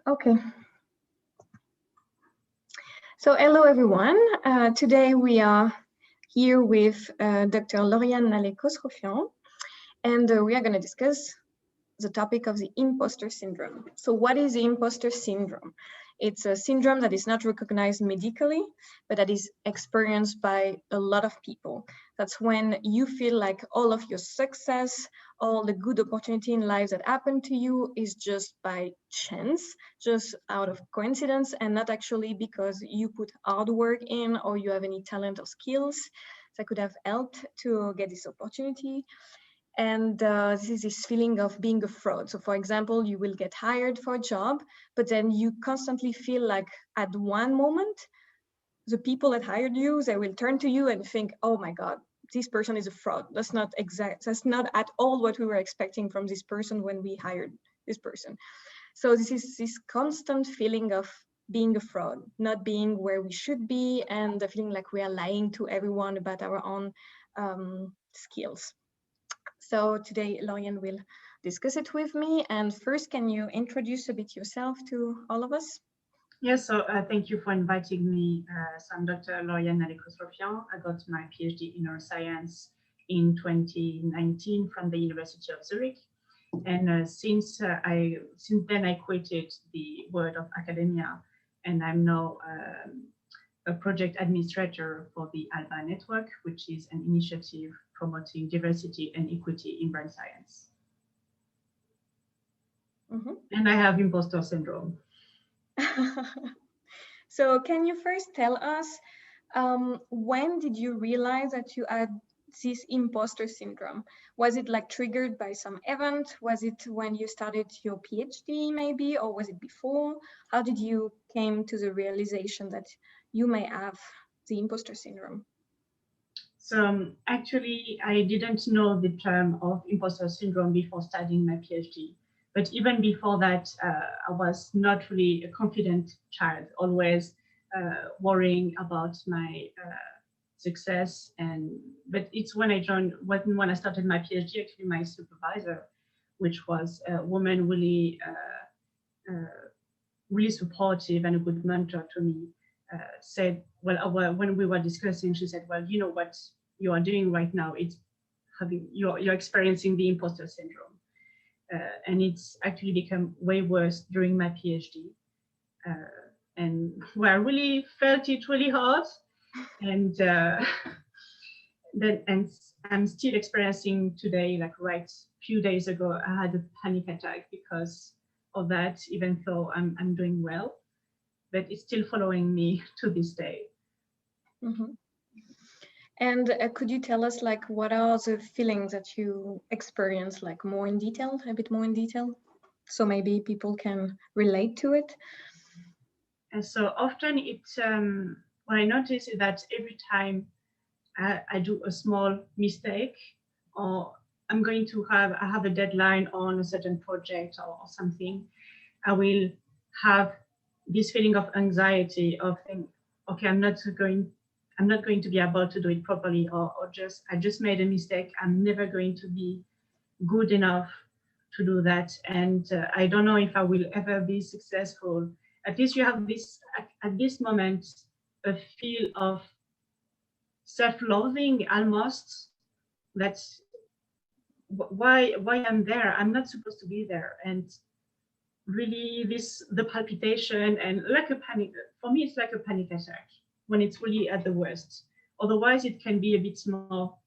Okay. So hello everyone. Today we are here with Dr. Lauriane Nallet Khosrofian, and we are going to discuss the topic of the imposter syndrome. So what is the imposter syndrome? It's a syndrome that is not recognized medically, but that is experienced by a lot of people. That's when you feel like all of your success, all the good opportunity in life that happened to you is just by chance, just out of coincidence, and not actually because you put hard work in or you have any talent or skills that could have helped to get this opportunity. And this is this feeling of being a fraud. So for example, you will get hired for a job, but then you constantly feel like at one moment, the people that hired you, they will turn to you and think, oh my God, this person is a fraud. That's not exact. That's not at all what we were expecting from this person when we hired this person. So this is this constant feeling of being a fraud, not being where we should be, and the feeling like we are lying to everyone about our own skills. So today, Lauriane will discuss it with me. And first, can you introduce a bit yourself to all of us? Yes, so thank you for inviting me. So I'm Dr. Lorraine Khosrofian. I got my PhD in neuroscience in 2019 from the University of Zurich. And since then I quitted the world of academia, and I'm now a project administrator for the ALBA network, which is an initiative promoting diversity and equity in brain science. Mm-hmm. And I have imposter syndrome. So can you first tell us, when did you realize that you had this imposter syndrome? Was it like triggered by some event? Was it when you started your PhD maybe, or was it before? How did you came to the realization that you may have the imposter syndrome? So actually, I didn't know the term of imposter syndrome before studying my PhD. But even before that, I was not really a confident child, always worrying about my success. But it's when I joined, when I started my PhD, actually my supervisor, which was a woman really, really supportive and a good mentor to me, said, well, when we were discussing, she said, well, you know what you are doing right now, it's you're experiencing the imposter syndrome. And it's actually become way worse during my PhD. And where I really felt it really hard. And and I'm still experiencing today, like right a few days ago, I had a panic attack because of that, even though I'm doing well, but it's still following me to this day. Mm-hmm. And could you tell us, like, what are the feelings that you experience, like more in detail, a bit more in detail? So maybe people can relate to it. And so often what I notice is that every time I do a small mistake, or I have a deadline on a certain project or something, I will have this feeling of anxiety of thinking, okay, I'm not going to be able to do it properly, or I just made a mistake. I'm never going to be good enough to do that, and I don't know if I will ever be successful. At least you have this at this moment a feel of self-loathing almost. That's why I'm there. I'm not supposed to be there, and really the palpitation and like a panic. For me, it's like a panic attack when it's really at the worst. Otherwise, it can be a bit more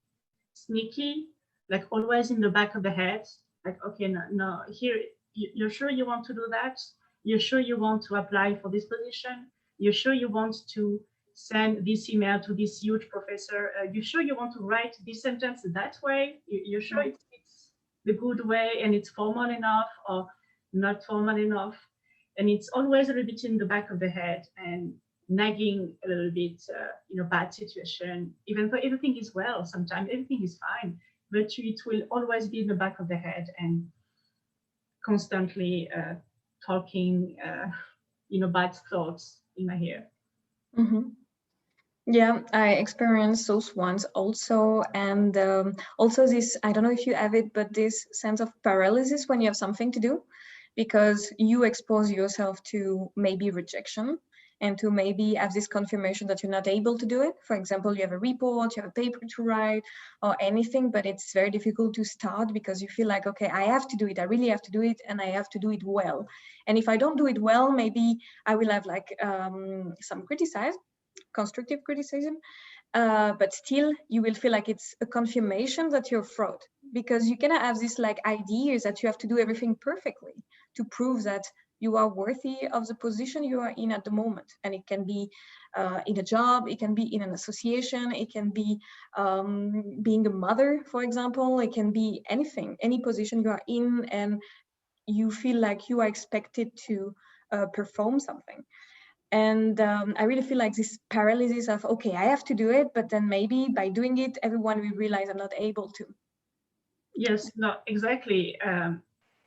sneaky, like always in the back of the head. Like, okay, no, here, you're sure you want to do that? You're sure you want to apply for this position? You're sure you want to send this email to this huge professor? You're sure you want to write this sentence that way? You're sure it's the good way and it's formal enough or not formal enough? And it's always a little bit in the back of the head and nagging a little bit, bad situation, even though everything is well, sometimes everything is fine, but it will always be in the back of the head and constantly talking, bad thoughts in my ear. Mm-hmm. Yeah, I experienced those ones also. And also this, I don't know if you have it, but this sense of paralysis when you have something to do, because you expose yourself to maybe rejection and to maybe have this confirmation that you're not able to do it. For example, you have a report, you have a paper to write or anything, but it's very difficult to start because you feel like, okay, I have to do it. I really have to do it, and I have to do it well. And if I don't do it well, maybe I will have like some constructive criticism, but still you will feel like it's a confirmation that you're a fraud, because you cannot have this like ideas that you have to do everything perfectly to prove that you are worthy of the position you are in at the moment. And it can be in a job, it can be in an association, it can be being a mother, for example, it can be anything, any position you are in, and you feel like you are expected to perform something. And I really feel like this paralysis of, okay, I have to do it, but then maybe by doing it, everyone will realize I'm not able to. Yes, no, exactly.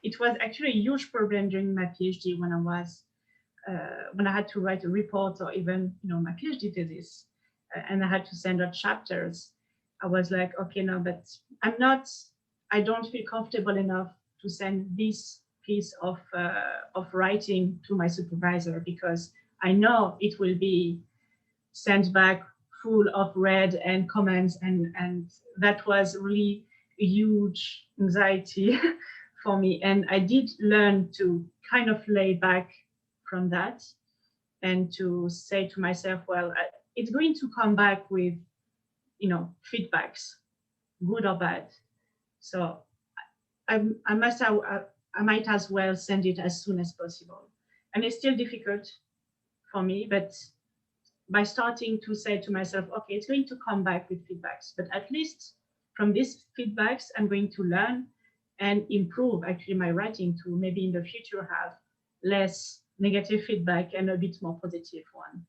It was actually a huge problem during my PhD when I had to write a report or even my PhD thesis, and I had to send out chapters. I was like, okay, no, but I don't feel comfortable enough to send this piece of writing to my supervisor, because I know it will be sent back full of red and comments, and that was really a huge anxiety for me. And I did learn to kind of lay back from that and to say to myself, well, it's going to come back with feedbacks, good or bad. So I might as well send it as soon as possible. And it's still difficult for me, but by starting to say to myself, okay, it's going to come back with feedbacks, but at least from these feedbacks, I'm going to learn and improve actually my writing to maybe in the future have less negative feedback and a bit more positive one.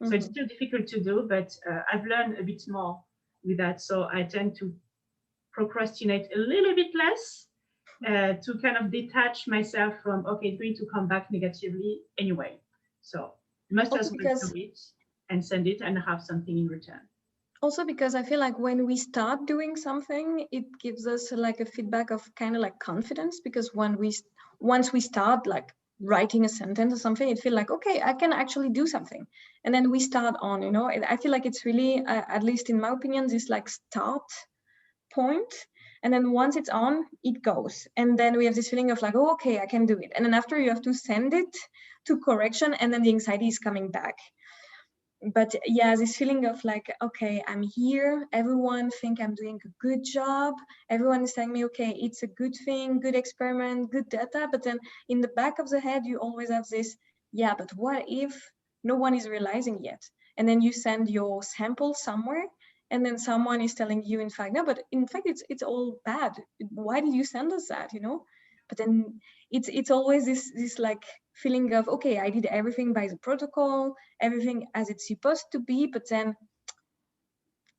Mm-hmm. So it's still difficult to do, but I've learned a bit more with that. So I tend to procrastinate a little bit less, to kind of detach myself from, okay, it's going to come back negatively anyway. So must as well do it and send it and have something in return. Also because I feel like when we start doing something, it gives us like a feedback of kind of like confidence, because once we start like writing a sentence or something, it feels like, okay, I can actually do something. And then we start on, I feel like it's really, at least in my opinion, this like start point. And then once it's on, it goes. And then we have this feeling of like, oh, okay, I can do it. And then after you have to send it to correction, and then the anxiety is coming back. But yeah, this feeling of like, okay, I'm here, everyone think I'm doing a good job, everyone is telling me, okay, it's a good thing, good experiment, good data, but then in the back of the head you always have this, yeah, but what if no one is realizing yet? And then you send your sample somewhere, and then someone is telling you, in fact, no, but in fact it's all bad, why did you send us that, But then it's always this like feeling of, okay, I did everything by the protocol, everything as it's supposed to be, but then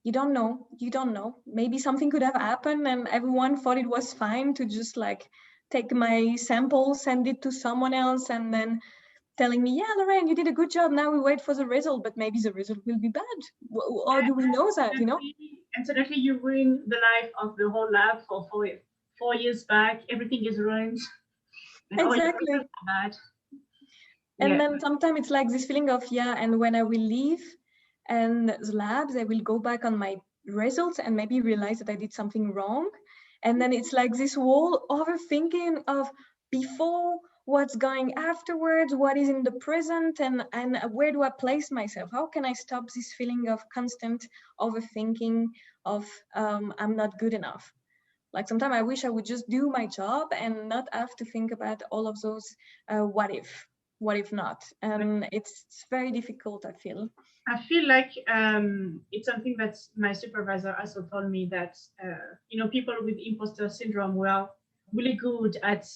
you don't know. Maybe something could have happened and everyone thought it was fine to just like take my sample, send it to someone else, and then telling me, yeah, Lorraine, you did a good job, now we wait for the result, but maybe the result will be bad. Or do we know that, And suddenly you ruin the life of the whole lab for 4 years back, everything is ruined. And exactly. Bad. And then sometimes it's like this feeling of, yeah, and when I will leave and the labs, I will go back on my results and maybe realize that I did something wrong. And then it's like this whole overthinking of before, what's going afterwards, what is in the present, and where do I place myself? How can I stop this feeling of constant overthinking of I'm not good enough? Like sometimes I wish I would just do my job and not have to think about all of those what if not, and it's very difficult. I feel like it's something that my supervisor also told me, that people with imposter syndrome were really good at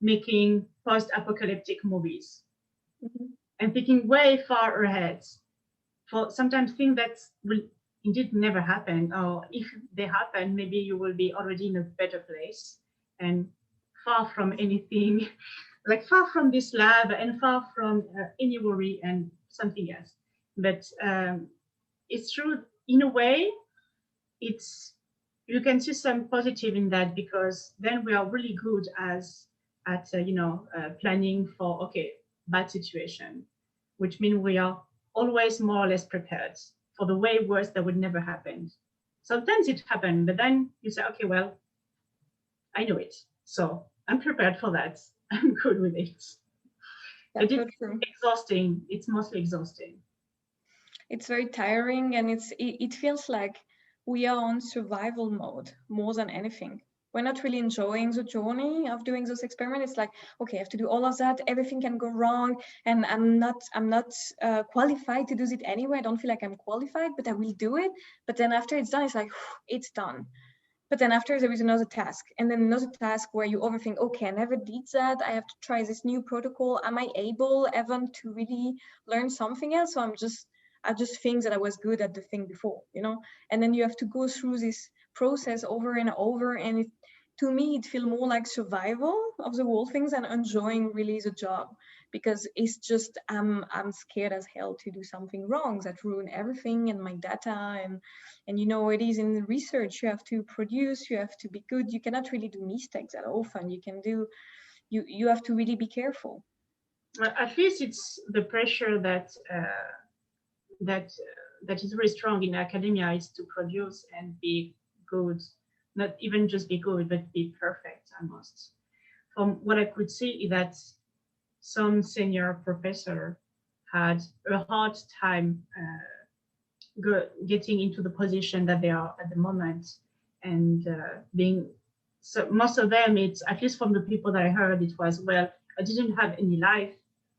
making post-apocalyptic movies, and thinking way far ahead for sometimes things that will indeed never happen, or if they happen, maybe you will be already in a better place and far from anything, like far from this lab and far from any worry and something else. But it's true, in a way, you can see some positive in that, because then we are really good as at planning for, okay, bad situation, which means we are always more or less prepared for the way worse that would never happen. Sometimes it happened, but then you say, okay, well, I know it, so I'm prepared for that. I'm good with it. That's But so it's true. exhausting. It's mostly exhausting. It's very tiring, and it feels like we are on survival mode more than anything. We're not really enjoying the journey of doing those experiments. It's like, okay, I have to do all of that. Everything can go wrong, and I'm not qualified to do it anyway. I don't feel like I'm qualified, but I will do it. But then after it's done, it's like, it's done. But then after there is another task, and then another task where you overthink, okay, I never did that. I have to try this new protocol. Am I able ever to really learn something else? So I just think that I was good at the thing before, and then you have to go through this process over and over. And to me, it feels more like survival of the whole things than enjoying really the job, because it's just, I'm scared as hell to do something wrong that ruin everything and my data. And it is in research, you have to produce, you have to be good. You cannot really do mistakes that often. You have to really be careful. At least it's the pressure that is very strong in academia is to produce and be good, not even just be good, but be perfect almost. From what I could see is that some senior professor had a hard time getting into the position that they are at the moment, and being, so most of them, it's, at least from the people that I heard, it was, well, I didn't have any life.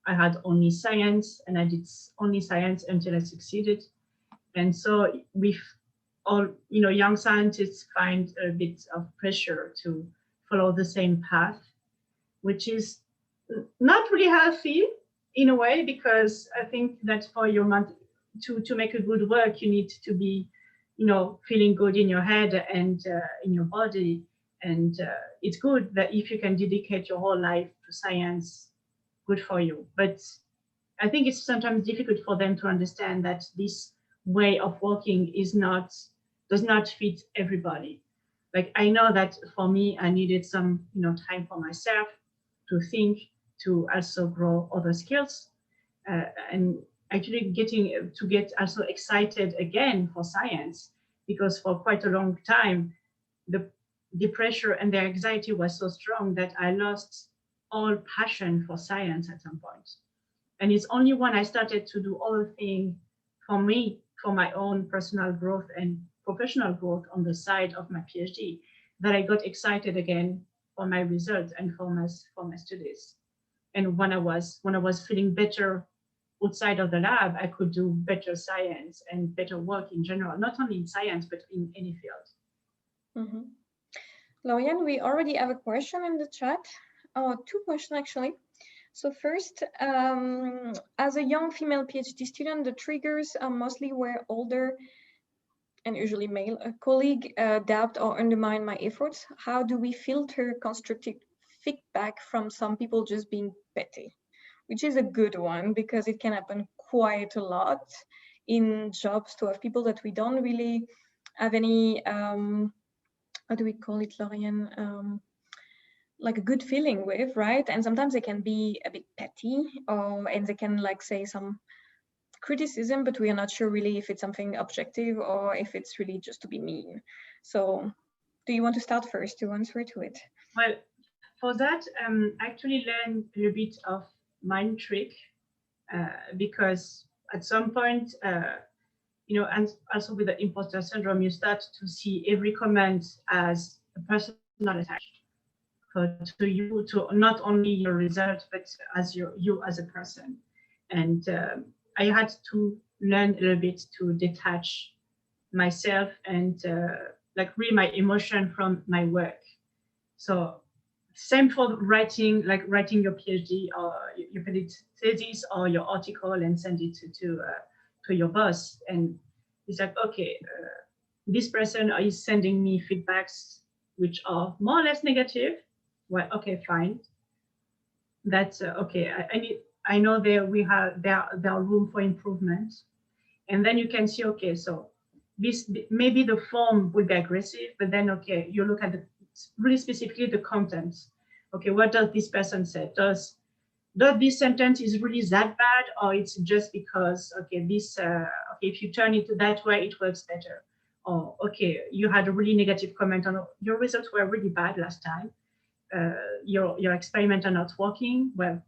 I had only science, and I did only science until I succeeded. And so with all, young scientists find a bit of pressure to follow the same path, which is not really healthy in a way, because I think that for your to make a good work, you need to be, feeling good in your head and in your body. And it's good that if you can dedicate your whole life to science, good for you. But I think it's sometimes difficult for them to understand that this way of working does not fit everybody. Like, I know that for me, I needed some, time for myself to think, to also grow other skills, and actually get also excited again for science, because for quite a long time, the pressure and the anxiety was so strong that I lost all passion for science at some point. And it's only when I started to do other things for me, for my own personal growth and professional growth on the side of my PhD, that I got excited again for my results and for my studies. And when I was feeling better outside of the lab, I could do better science and better work in general, not only in science, but in any field. Mm-hmm. Lauriane, we already have a question in the chat. Two questions actually. So first, as a young female PhD student, the triggers are mostly where older and usually male colleague doubt or undermine my efforts. How do we filter constructive feedback from some people just being petty? Which is a good one, because it can happen quite a lot in jobs, to have people that we don't really have any, how do we call it, Lauriane? Like a good feeling with, right? And sometimes they can be a bit petty, and they can say some criticism, but we are not sure really if it's something objective or if it's really just to be mean. So do you want to start first to answer to it? Well, for that, I actually learned a little bit of mind trick, because at some point, and also with the imposter syndrome, you start to see every comment as a personal attack to you, to not only your result, but as you as a person. And I had to learn a little bit to detach myself and read my emotion from my work. So same for writing your PhD or your thesis or your article and send it to your boss. And it's like, okay, this person is sending me feedbacks which are more or less negative. Well, okay, fine. That's okay. I know there are room for improvement, and then you can see, okay, so this, maybe the form will be aggressive, but then okay, you look at really specifically the content. okay, what does this person say? Does this sentence is really that bad, or it's just because, okay, this, okay, if you turn it that way, it works better. Or, okay, you had a really negative comment on your results were really bad last time. Your experiment are not working. Well,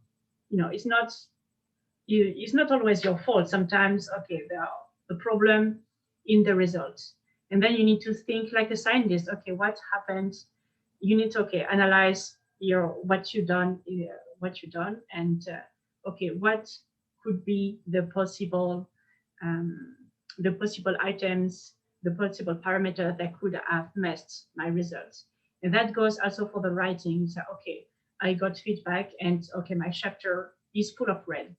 you know, it's not always your fault. Sometimes, okay, there are the problem in the results. And then you need to think like a scientist, okay, what happened? You need to, okay, analyze what you've done, and okay, what could be the possible items, the possible parameters that could have messed my results. And that goes also for the writing. So, okay, I got feedback, and okay, my chapter is full of red.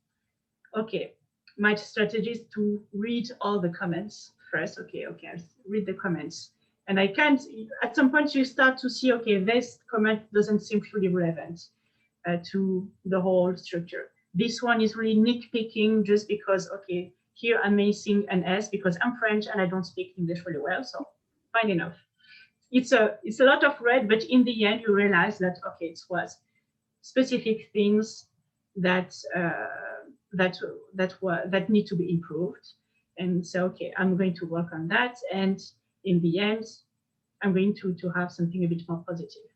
Okay, my strategy is to read all the comments first. Okay, I read the comments. And I can't, at some point you start to see, okay, this comment doesn't seem really relevant to the whole structure. This one is really nitpicking just because, okay, here I'm missing an S because I'm French and I don't speak English really well, so fine enough. It's a lot of red, but in the end you realize that, okay, it was specific things that that need to be improved. And so, okay, I'm going to work on that. And in the end, I'm going to have something a bit more positive.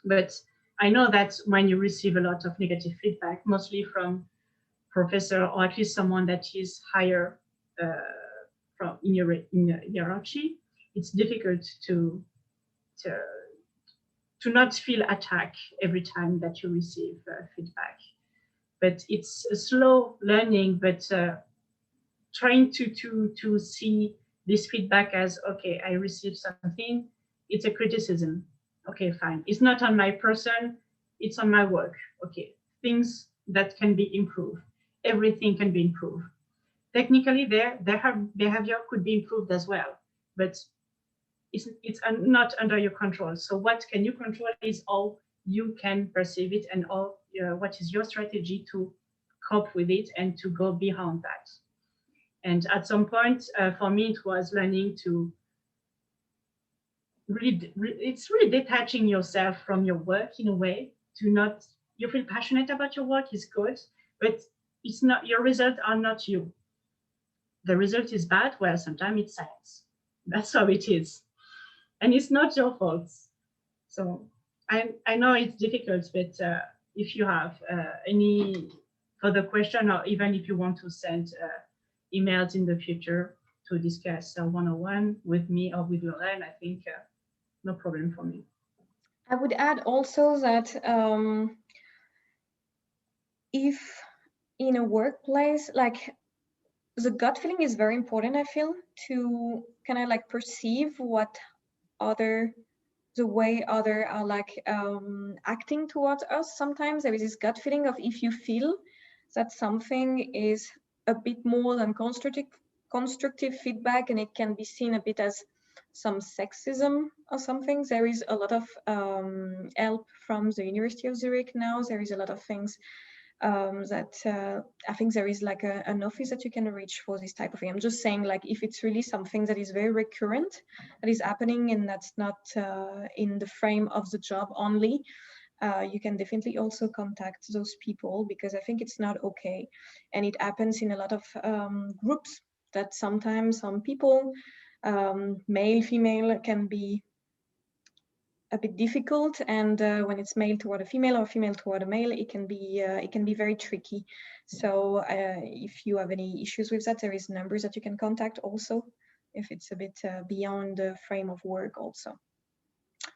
But I know that when you receive a lot of negative feedback, mostly from professor or at least someone that is higher from in your hierarchy, it's difficult to not feel attacked every time that you receive feedback. But it's a slow learning, but trying to see this feedback as, okay, I received something, it's a criticism. Okay, fine. It's not on my person, it's on my work. Okay, things that can be improved. Everything can be improved. Technically, their behavior could be improved as well, but it's not under your control. So what can you control is how you can perceive it, and all what is your strategy to cope with it and to go beyond that. And at some point, for me, it was learning to it's really detaching yourself from your work in a way. To not, you feel passionate about your work is good, but it's not, your results are not you. The result is bad, well, sometimes it's science. That's how it is. And it's not your fault. So I know it's difficult, but if you have any further question, or even if you want to send emails in the future to discuss one-on-one with me or with Lorraine, I think no problem for me. I would add also that if in a workplace, like, the gut feeling is very important, I feel, to kind of like perceive the way other are like acting towards us. Sometimes there is this gut feeling of, if you feel that something is a bit more than constructive feedback, and it can be seen a bit as some sexism or something. There is a lot of help from the University of Zurich now. There is a lot of things that I think there is like an office that you can reach for this type of thing. I'm just saying, like, if it's really something that is very recurrent, that is happening, and that's not in the frame of the job only, you can definitely also contact those people, because I think it's not okay. And it happens in a lot of groups, that sometimes some people, male, female, can be a bit difficult, and when it's male toward a female or female toward a male, it can be very tricky. So if you have any issues with that, there is numbers that you can contact also, if it's a bit beyond the frame of work also.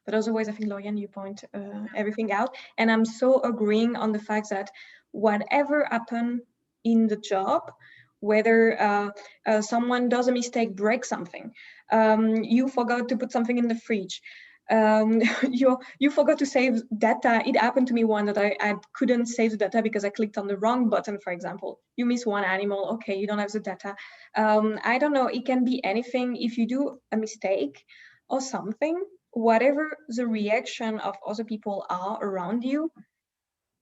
But otherwise, I think, Lauriane, you point everything out, and I'm so agreeing on the fact that whatever happened in the job, whether someone does a mistake, breaks something, you forgot to put something in the fridge, you forgot to save data. It happened to me one that I couldn't save the data because I clicked on the wrong button, for example. You miss one animal, okay, you don't have the data. I don't know, it can be anything. If you do a mistake or something, whatever the reaction of other people are around you,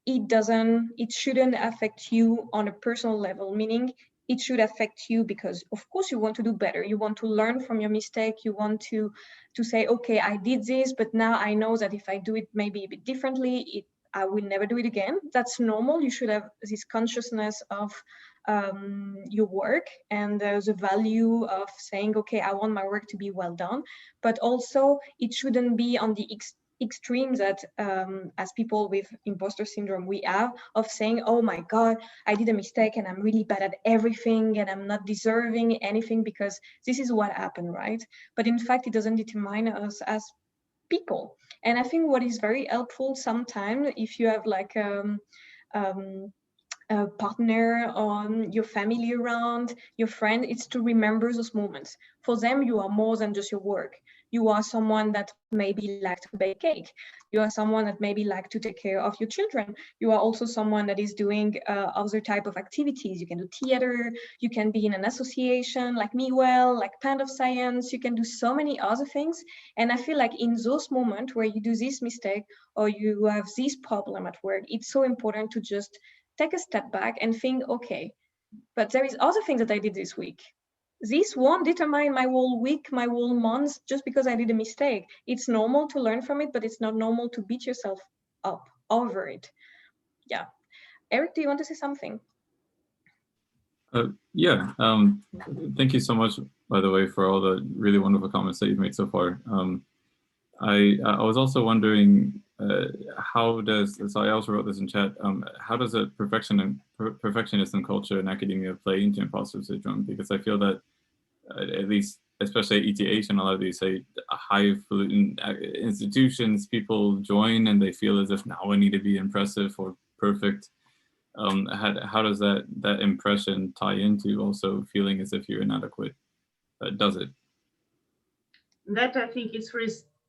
it shouldn't affect you on a personal level, meaning it should affect you, because of course you want to do better. You want to learn from your mistake. You want to say, okay, I did this, but now I know that if I do it maybe a bit differently, I will never do it again. That's normal. You should have this consciousness of your work and the value of saying, okay, I want my work to be well done, but also it shouldn't be on the extreme that as people with imposter syndrome we have, of saying, oh my God, I did a mistake and I'm really bad at everything and I'm not deserving anything, because this is what happened, right? But in fact, it doesn't determine us as people. And I think what is very helpful sometimes, if you have like a partner or your family around, your friend, it's to remember those moments. For them, you are more than just your work. You are someone that maybe like to bake cake. You are someone that maybe like to take care of your children. You are also someone that is doing other type of activities. You can do theater, you can be in an association like MeWell, like Band of Science, you can do so many other things. And I feel like in those moments where you do this mistake or you have this problem at work, it's so important to just take a step back and think, okay, but there is other things that I did this week. This won't determine my whole week, my whole month, just because I did a mistake. It's normal to learn from it, but it's not normal to beat yourself up over it. Yeah. Eric, do you want to say something? Yeah. Thank you so much, by the way, for all the really wonderful comments that you've made so far. I was also wondering, how does, so I also wrote this in chat, how does a perfectionism culture in academia play into imposter syndrome? Because I feel that, at least, especially at ETH and a lot of these, say, highfalutin institutions, people join and they feel as if now I need to be impressive or perfect. How does that impression tie into also feeling as if you're inadequate? Does it? That, I think, is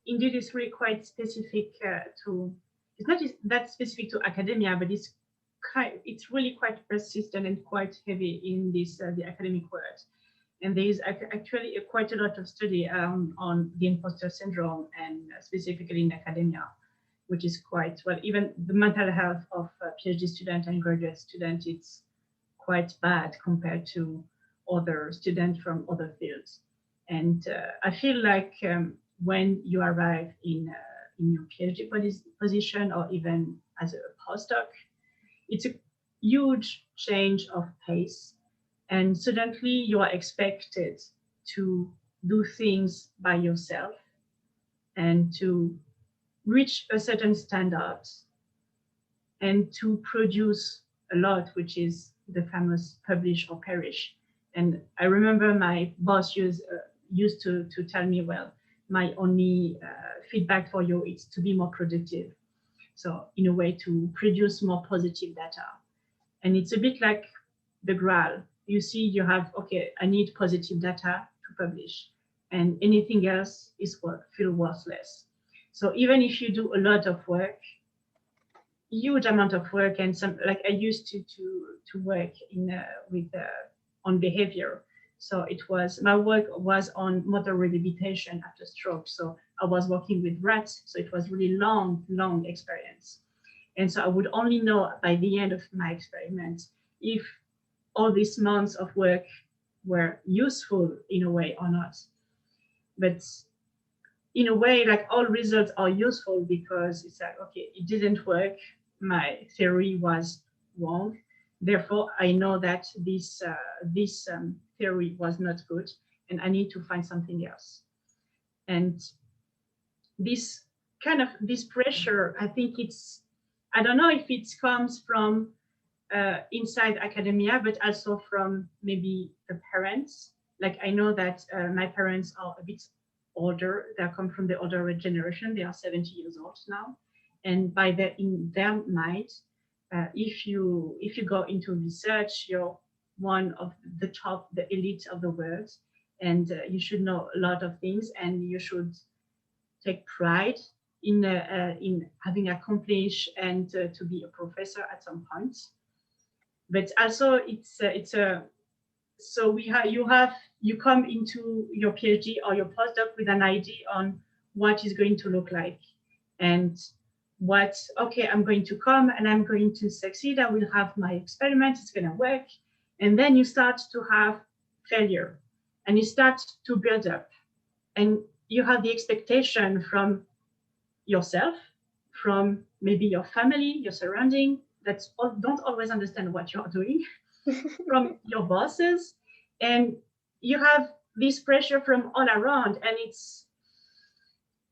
indeed is really quite specific to. It's not that specific to academia, but it's really quite persistent and quite heavy in this the academic world. And there is actually quite a lot of study on the imposter syndrome, and specifically in academia, which is quite, well, even the mental health of PhD student and graduate student, it's quite bad compared to other students from other fields. And I feel like when you arrive in your PhD position, or even as a postdoc, it's a huge change of pace. And suddenly you are expected to do things by yourself and to reach a certain standard and to produce a lot, which is the famous publish or perish. And I remember my boss used to tell me, well, my only feedback for you is to be more productive. So in a way, to produce more positive data. And it's a bit like the Graal. You see, you have, okay, I need positive data to publish, and anything else is feel worthless. So even if you do a lot of work, huge amount of work, and some, like I used to work in on behavior. So it was, my work was on motor rehabilitation after stroke. So I was working with rats. So it was really long experience. And so I would only know by the end of my experiment if all these months of work were useful in a way or not. But in a way, like, all results are useful because it's like, okay, it didn't work. My theory was wrong. Therefore, I know that this theory was not good, and I need to find something else. And this kind of, this pressure, I think it's, I don't know if it comes from inside academia, but also from maybe the parents. Like, I know that my parents are a bit older. They come from the older generation. They are 70 years old now. And in their mind, if you go into research, you're one of the top, the elite of the world, and you should know a lot of things, and you should take pride in having accomplished and to be a professor at some point. But also so you come into your PhD or your postdoc with an idea on what is going to look like, and okay, I'm going to come and I'm going to succeed. I will have my experiment, it's going to work. And then you start to have failure, and you start to build up, and you have the expectation from yourself, from maybe your family, your surrounding, that don't always understand what you're doing, from your bosses, and you have this pressure from all around, and it's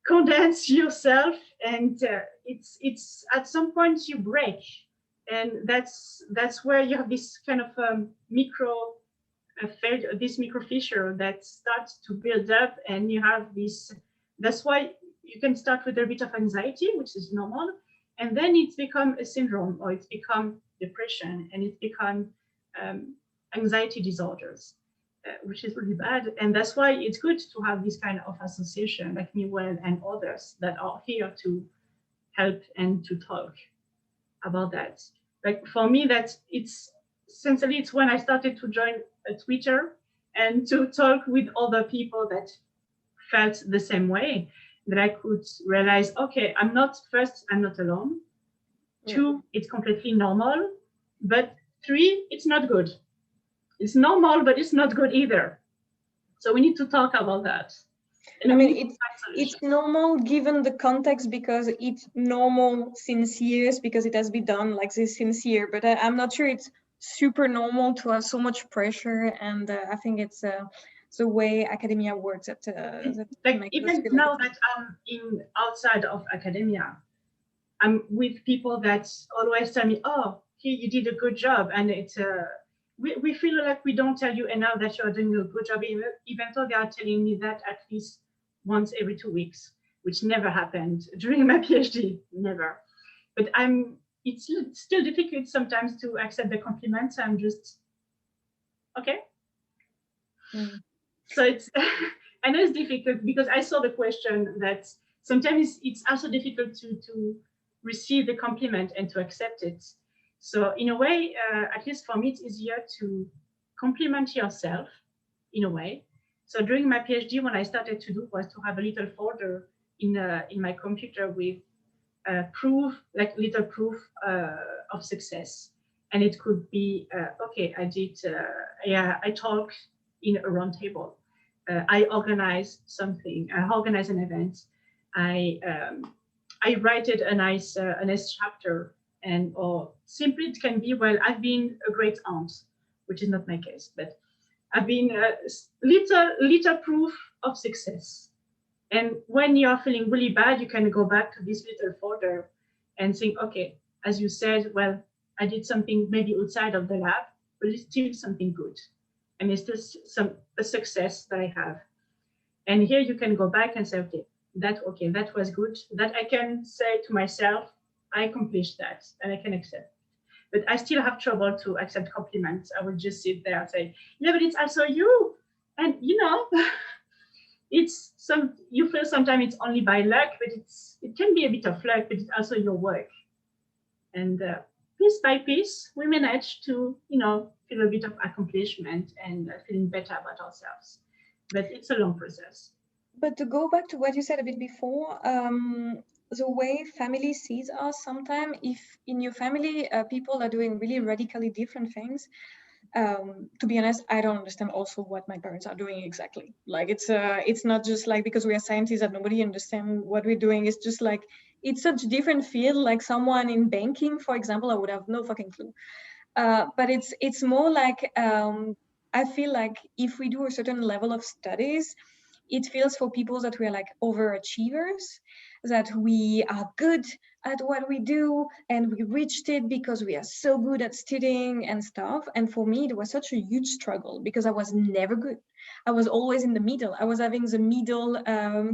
condense yourself, and it's at some point you break, and that's where you have this kind of this micro fissure that starts to build up, and you have this. That's why you can start with a bit of anxiety, which is normal, and then it's become a syndrome, or it's become depression, and it's become anxiety disorders, which is really bad. And that's why it's good to have this kind of association like MeWell and others that are here to help and to talk about that. Like for me, it's essentially it's when I started to join Twitter and to talk with other people that felt the same way, that I could realize, okay, I'm not alone. Yeah. 2, it's completely normal. But 3, it's not good. It's normal, but it's not good either. So we need to talk about that. And I mean, it's normal given the context, because it's normal since years, because it has been done like this since years. But I'm not sure it's super normal to have so much pressure. And I think it's the way academia works. That like even now that I'm outside of academia, I'm with people that always tell me, "Oh, here you did a good job," and it's we feel like we don't tell you enough that you're doing a good job, even though they are telling me that at least once every 2 weeks, which never happened during my PhD, never. But it's still difficult sometimes to accept the compliments. I'm just, okay. Mm. So it's, I know it's difficult because I saw the question that sometimes it's also difficult to receive the compliment and to accept it. So in a way, at least for me, it's easier to compliment yourself in a way. So during my PhD, what I started to do was to have a little folder in my computer with little proof of success. And it could be, okay, I talked in a round table. I organized something, I organized an event. I write a nice chapter, or simply it can be, well, I've been a great aunt, which is not my case, but I've been little proof of success. And when you're feeling really bad, you can go back to this little folder and think, okay, as you said, well, I did something maybe outside of the lab, but it's still something good. And it's just a success that I have. And here you can go back and say, okay, that was good. That I can say to myself, I accomplished that, and I can accept. But I still have trouble to accept compliments. I will just sit there and say, yeah, but it's also you. And you feel sometimes it's only by luck, but it can be a bit of luck, but it's also your work. And piece by piece, we manage to, feel a bit of accomplishment and feeling better about ourselves. But it's a long process. But to go back to what you said a bit before, the way family sees us sometimes, if in your family people are doing really radically different things, to be honest, I don't understand also what my parents are doing exactly. Like it's not just like because we are scientists that nobody understands what we're doing. It's just like it's such a different field. Like someone in banking, for example, I would have no fucking clue. But it's more like I feel like if we do a certain level of studies, it feels for people that we are like overachievers, that we are good at what we do and we reached it because we are so good at studying and stuff. And for me, it was such a huge struggle because I was never good. I was always in the middle. I was having the middle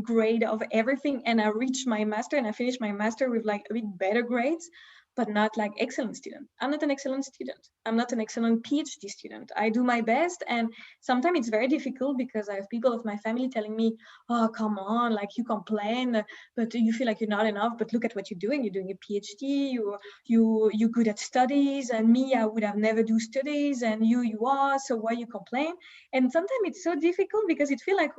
grade of everything, and I reached my master and I finished my master with like a bit better grades, but not like excellent student. I'm not an excellent student. I'm not an excellent PhD student. I do my best. And sometimes it's very difficult because I have people of my family telling me, oh, come on, like you complain, but you feel like you're not enough, but look at what you're doing. You're doing a PhD, you're good at studies, and me, I would have never do studies, and you are, so why you complain? And sometimes it's so difficult because it feels like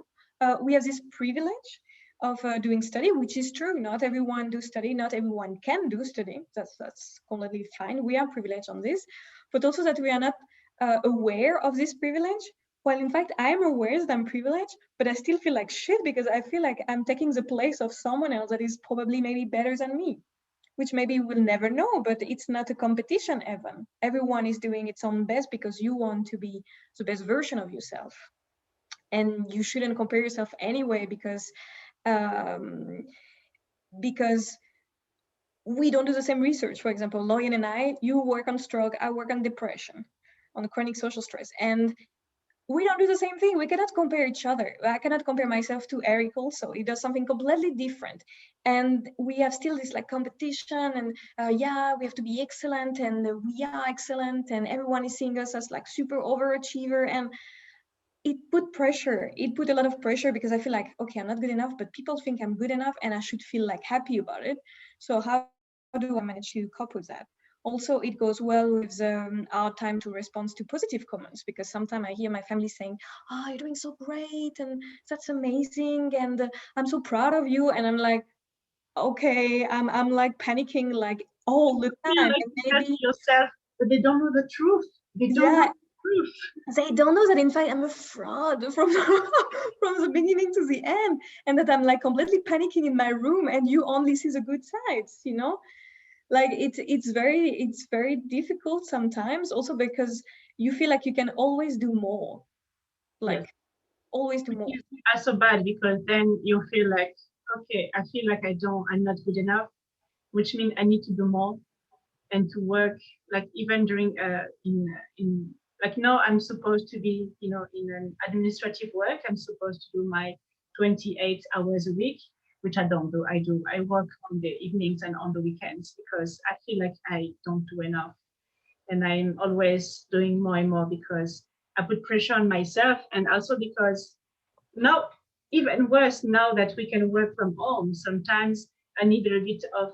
we have this privilege of doing study, which is true. Not everyone do study, not everyone can do study. That's completely fine. We are privileged on this, but also that we are not aware of this privilege, while in fact I'm aware that I'm privileged, but I still feel like shit because I feel like I'm taking the place of someone else that is probably maybe better than me, which maybe we'll never know, but it's not a competition, Evan. Everyone is doing its own best because you want to be the best version of yourself. And you shouldn't compare yourself anyway because we don't do the same research. For example, Lauriane and I, you work on stroke, I work on depression, on chronic social stress. And we don't do the same thing. We cannot compare each other. I cannot compare myself to Eric also. He does something completely different. And we have still this like competition and yeah, we have to be excellent and we are excellent and everyone is seeing us as like super overachiever. And it put pressure. It put a lot of pressure because I feel like, okay, I'm not good enough, but people think I'm good enough and I should feel like happy about it. So how do I manage to cope with that? Also, it goes well with our time to respond to positive comments, because sometimes I hear my family saying, oh, you're doing so great and that's amazing and I'm so proud of you. And I'm like, okay, I'm like panicking like all the You feel time. like And you maybe, yourself, but they don't know the truth. They don't know yeah, the truth. they don't know that in fact I'm a fraud from from the beginning to the end, and that I'm like completely panicking in my room and you only see the good sides, you know? Like it's very difficult sometimes, also because you feel like you can always do more, like Yes. always do Which more. is also bad because then you feel like, okay, I feel like I'm not good enough, which means I need to do more and to work, like even during in like now I'm supposed to be, in an administrative work. I'm supposed to do my 28 hours a week, which I don't do. I work on the evenings and on the weekends because I feel like I don't do enough. And I'm always doing more and more because I put pressure on myself, and also because now, even worse, now that we can work from home, sometimes I need a bit of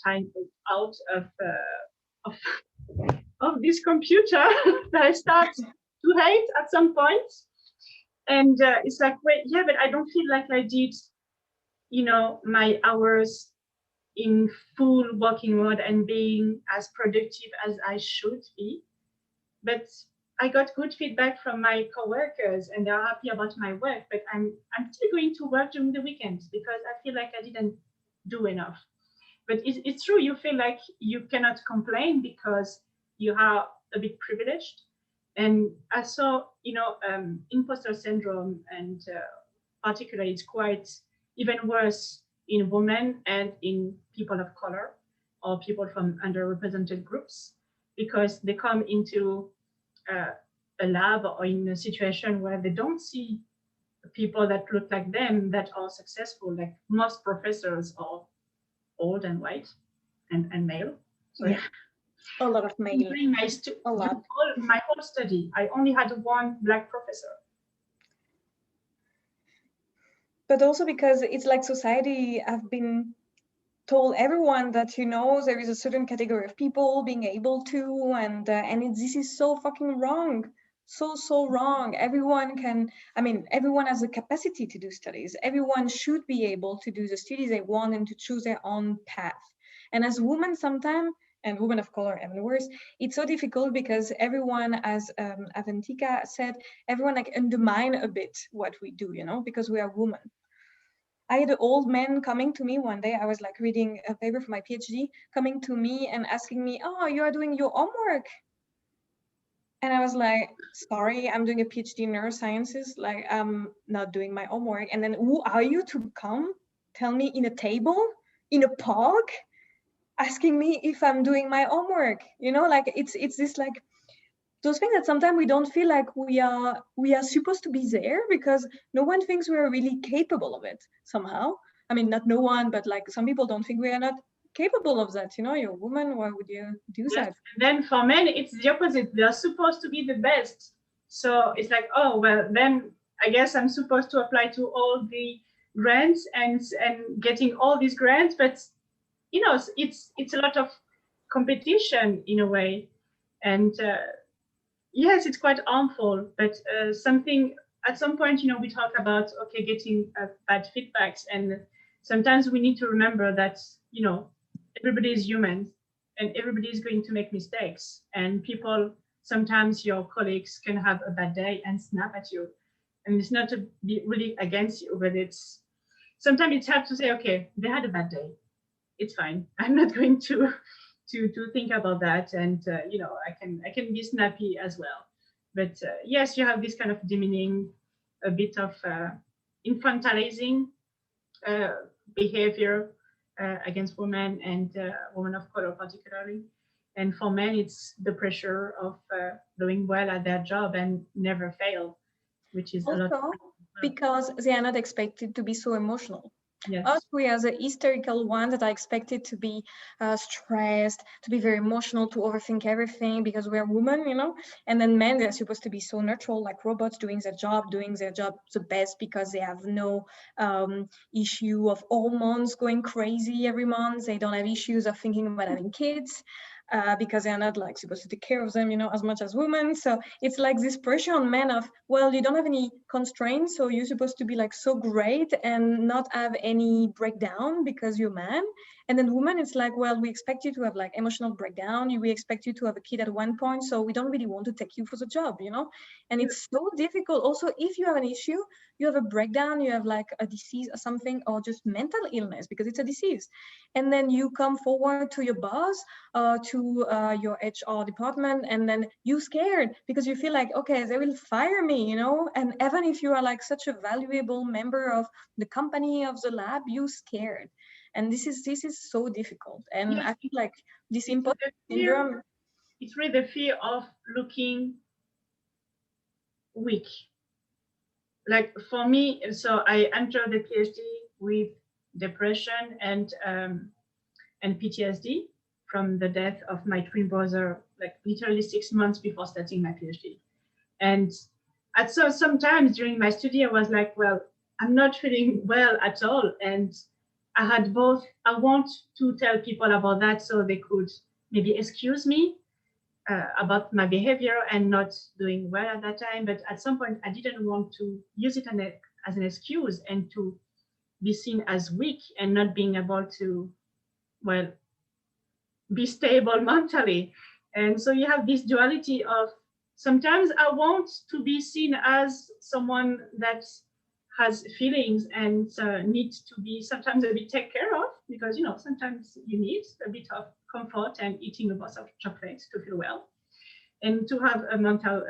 time out of of this computer that I start to hate at some point. And it's like, wait, yeah, but I don't feel like I did, my hours in full working mode and being as productive as I should be. But I got good feedback from my coworkers and they're happy about my work, but I'm still going to work during the weekends because I feel like I didn't do enough. But it's true, you feel like you cannot complain because you are a bit privileged. And I saw, imposter syndrome, and particularly it's quite even worse in women and in people of color or people from underrepresented groups, because they come into a lab or in a situation where they don't see people that look like them that are successful. Like most professors are old and white and male. So Yeah, a lot of mail. during A lot. my whole study, I only had one black professor. But also because it's like society have been told everyone that, there is a certain category of people being able to, and this is so fucking wrong. So wrong. Everyone has the capacity to do studies. Everyone should be able to do the studies they want and to choose their own path. And as women sometimes, and women of color even worse, it's so difficult because everyone, as Aventika said, everyone like undermine a bit what we do, because we are women. I had an old man coming to me one day. I was like reading a paper for my PhD, coming to me and asking me, oh, you are doing your homework. And I was like, sorry, I'm doing a PhD in neurosciences. Like, I'm not doing my homework. And then who are you to come tell me in a table, in a park, asking me if I'm doing my homework? Like it's this like, those things that sometimes we don't feel like we are supposed to be there because no one thinks we're really capable of it somehow. Not no one, but like some people don't think we are not capable of that. You're a woman, why would you do Yes. that? And then for men, it's the opposite. They're supposed to be the best. So it's like, oh, well, then I guess I'm supposed to apply to all the grants and getting all these grants. But, it's a lot of competition in a way. And yes, it's quite harmful. But something at some point, we talk about, okay, getting bad feedbacks. And sometimes we need to remember that, everybody is human and everybody is going to make mistakes, and people sometimes your colleagues can have a bad day and snap at you. And it's not to be really against you, but it's sometimes it's hard to say, okay, they had a bad day. It's fine. I'm not going to think about that. And you know, I can be snappy as well. But yes, you have this kind of demeaning, a bit of infantilizing behavior against women and women of color particularly. And for men, it's the pressure of doing well at their job and never fail, which is Also, a lot. because they are not expected to be so emotional. Yes. Us, we are the hysterical ones that are expected to be stressed, to be very emotional, to overthink everything because we're women, you know. And then men, they're supposed to be so neutral, like robots doing their job the best because they have no issue of hormones going crazy every month. They don't have issues of thinking about having kids. Because they're not like supposed to take care of them, you know, as much as women. So it's like this pressure on men of, well, you don't have any constraints, so you're supposed to be like so great and not have any breakdown because you're a man. And then women, it's like, well, we expect you to have like emotional breakdown. We expect you to have a kid at one point, so we don't really want to take you for the job, you know. And it's so difficult. Also, if you have an issue, you have a breakdown, you have like a disease or something, or just mental illness because it's a disease, and then you come forward to your boss, to your HR department, and then you scared because you feel like, okay, they will fire me, you know. And even if you are like such a valuable member of the company, of the lab, you scared. And this is so difficult. And Yes, I feel like this it's imposter syndrome. it's really the fear of looking weak. Like for me, so I entered the PhD with depression and PTSD from the death of my twin brother, like literally 6 months before starting my PhD. And so sometimes during my study, I was like, well, I'm not feeling well at all. And I had both, I want to tell people about that so they could maybe excuse me about my behavior and not doing well at that time. But at some point, I didn't want to use it as an excuse and to be seen as weak and not being able to, well, be stable mentally. And so you have this duality of sometimes I want to be seen as someone that has feelings and needs to be sometimes a bit taken care of because, you know, sometimes you need a bit of comfort and eating a box of chocolates to feel well and to have a mental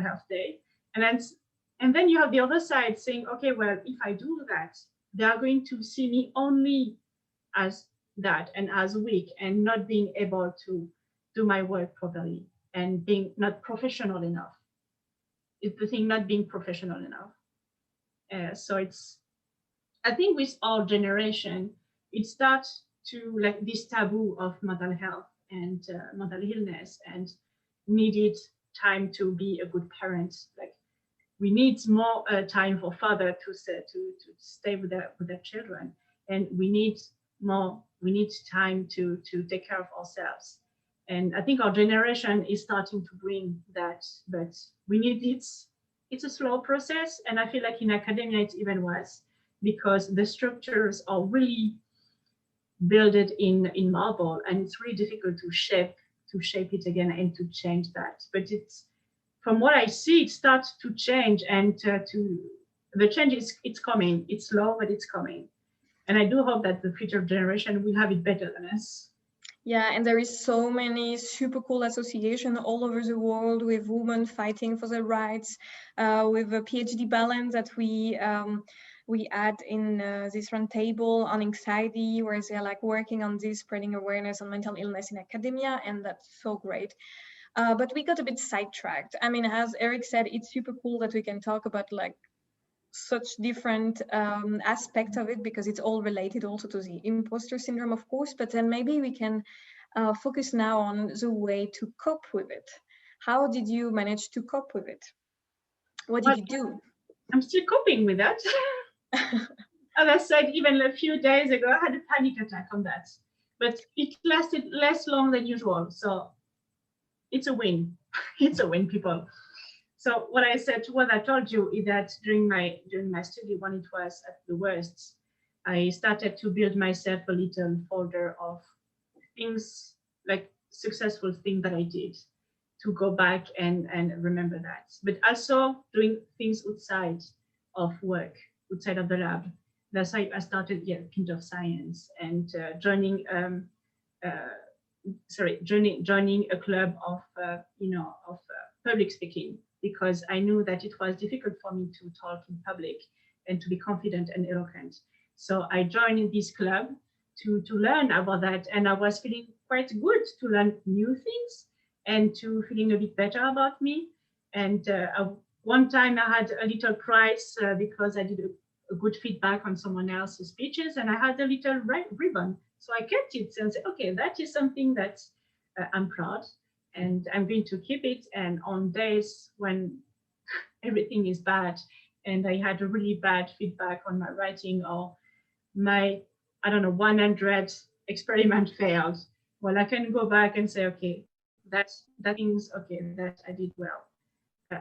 health day. And then you have the other side saying, okay, well, if I do that, they are going to see me only as that and as weak and not being able to do my work properly and being not professional enough. It's the thing, not being professional enough. So it's, I think with our generation, it starts to like this taboo of mental health and mental illness and needed time to be a good parent. Like we need more time for father to stay with their children, and we need time to take care of ourselves. And I think our generation is starting to bring that, but we need it's a slow process, and I feel like in academia it's even worse because the structures are really built in marble, and it's really difficult to shape it again and to change that. But it's, from what I see, it starts to change, and the change it's coming. It's slow, but it's coming. And I do hope that the future generation will have it better than us. Yeah, and there is so many super cool associations all over the world with women fighting for their rights, with a PhD balance that we add in this roundtable on anxiety, where they're like working on this, spreading awareness on mental illness in academia, and that's so great. But we got a bit sidetracked. I mean, as Eric said, it's super cool that we can talk about like such different aspects of it because it's all related also to the imposter syndrome, of course, but then maybe we can focus now on the way to cope with it. How did you manage to cope with it? What did you do? I'm still coping with that. As I said, even a few days ago, I had a panic attack on that, but it lasted less long than usual. So it's a win. It's a win, people. So what I told you is that during my study, when it was at the worst, I started to build myself a little folder of things, like successful things that I did, to go back and remember that. But also doing things outside of work, outside of the lab. That's how I started, yeah, kind of science and joining a club of public speaking, because I knew that it was difficult for me to talk in public and to be confident and eloquent. So I joined this club to learn about that, and I was feeling quite good to learn new things and to feeling a bit better about me. And one time I had a little prize because I did a good feedback on someone else's speeches, and I had a little ribbon. So I kept it and said, okay, that is something that I'm proud, and I'm going to keep it. And on days when everything is bad and I had a really bad feedback on my writing, or my, 100 experiment failed, well, I can go back and say, okay, that means, okay, that I did well.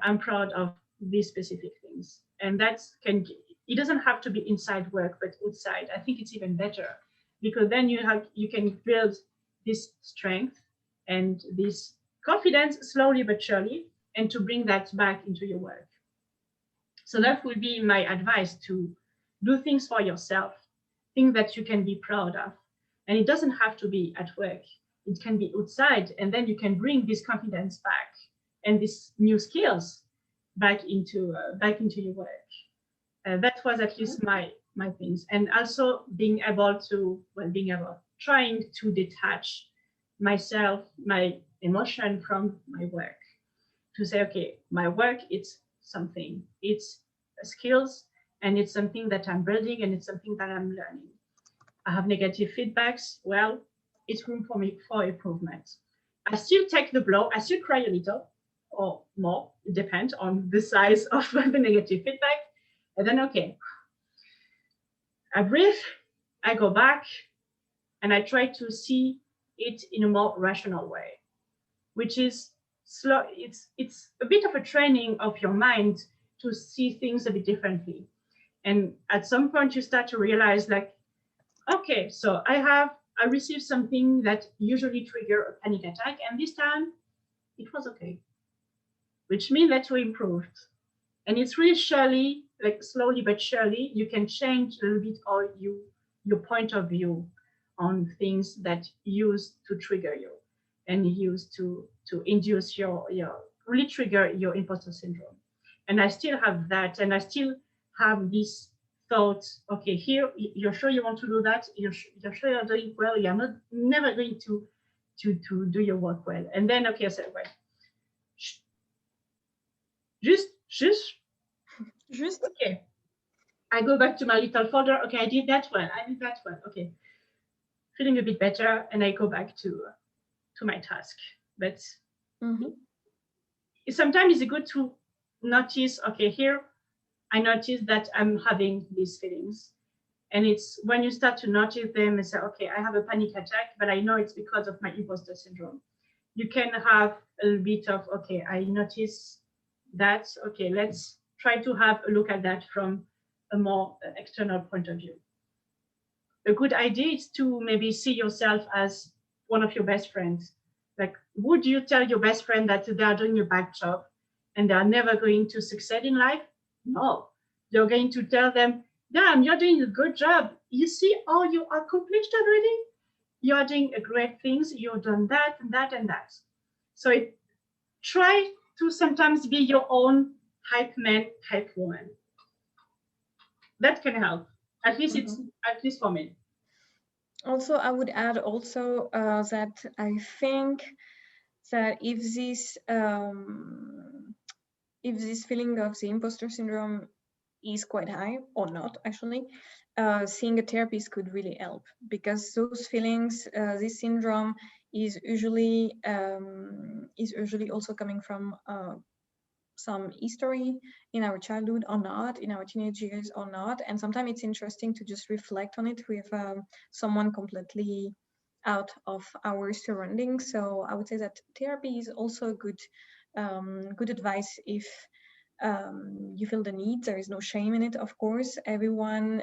I'm proud of these specific things. And it doesn't have to be inside work, but outside. I think it's even better, because then you can build this strength and this confidence slowly but surely, and to bring that back into your work. So that would be my advice: to do things for yourself, things that you can be proud of. And it doesn't have to be at work. It can be outside, and then you can bring this confidence back and these new skills back into your work. That was at least my things. And also trying to detach myself, my emotion from my work, to say, okay, my work, it's something, it's skills, and it's something that I'm building, and it's something that I'm learning. I have negative feedbacks. Well, it's room for me for improvement. I still take the blow. I still cry a little or more. It depends on the size of the negative feedback. And then, okay, I breathe, I go back, and I try to see it in a more rational way, which is slow. It's a bit of a training of your mind to see things a bit differently. And at some point you start to realize, like, okay, so I received something that usually trigger a panic attack, and this time it was okay, which means that you improved. And it's really surely, like slowly but surely, you can change a little bit your point of view on things that used to trigger you and used to induce your really trigger your imposter syndrome. And I still have that, and I still have this thought, okay, here, you're sure you want to do that? You're sure you're doing well? You're never going to do your work well. And then, okay, I said, well, just, okay. I go back to my little folder. Okay, I did that one. Okay, feeling a bit better, and I go back to my task. But sometimes it's good to notice, okay, here I notice that I'm having these feelings. And it's when you start to notice them and say, okay, I have a panic attack, but I know it's because of my imposter syndrome. You can have a little bit of, okay, I notice that, okay, let's try to have a look at that from a more external point of view. A good idea is to maybe see yourself as one of your best friends. Like, would you tell your best friend that they are doing a bad job and they are never going to succeed in life? No, you're going to tell them, damn, you're doing a good job. You see all you accomplished already? You're doing a great things. You've done that and that and that. So try to sometimes be your own hype man, hype woman. That can help. At least at least for me. Also, I would add also that I think that if this feeling of the imposter syndrome is quite high, or not actually, seeing a therapist could really help, because those feelings, this syndrome is usually also coming from some history in our childhood or not, in our teenage years or not. And sometimes it's interesting to just reflect on it with someone completely out of our surroundings. So I would say that therapy is also good advice if you feel the need. There is no shame in it, of course. Everyone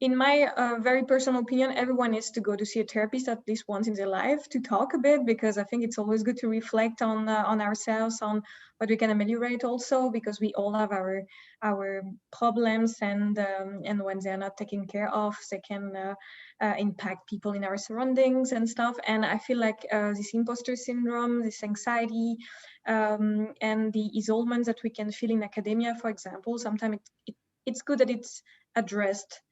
in my very personal opinion, everyone needs to go to see a therapist at least once in their life to talk a bit, because I think it's always good to reflect on ourselves, on what we can ameliorate also, because we all have our problems, and when they're not taken care of, they can impact people in our surroundings and stuff. And I feel like this imposter syndrome, this anxiety, and the isolement that we can feel in academia, for example, sometimes it's good that it's addressed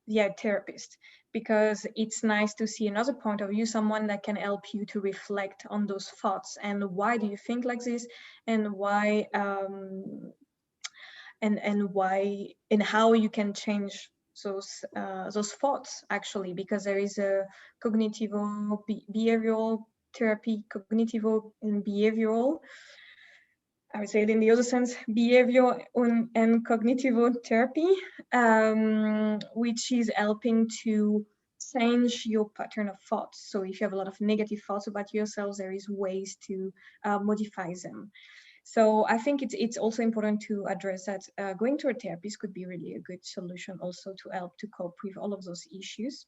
via a therapist, because it's nice to see another point of view, someone that can help you to reflect on those thoughts and why do you think like this, and why and why and how you can change those thoughts, actually, because there is a cognitivo behavioral therapy, cognitivo and behavioral, I would say it in the other sense, behavioral and cognitive therapy, which is helping to change your pattern of thoughts. So if you have a lot of negative thoughts about yourself, there is ways to modify them. So I think it's also important to address that going to a therapist could be really a good solution also to help to cope with all of those issues.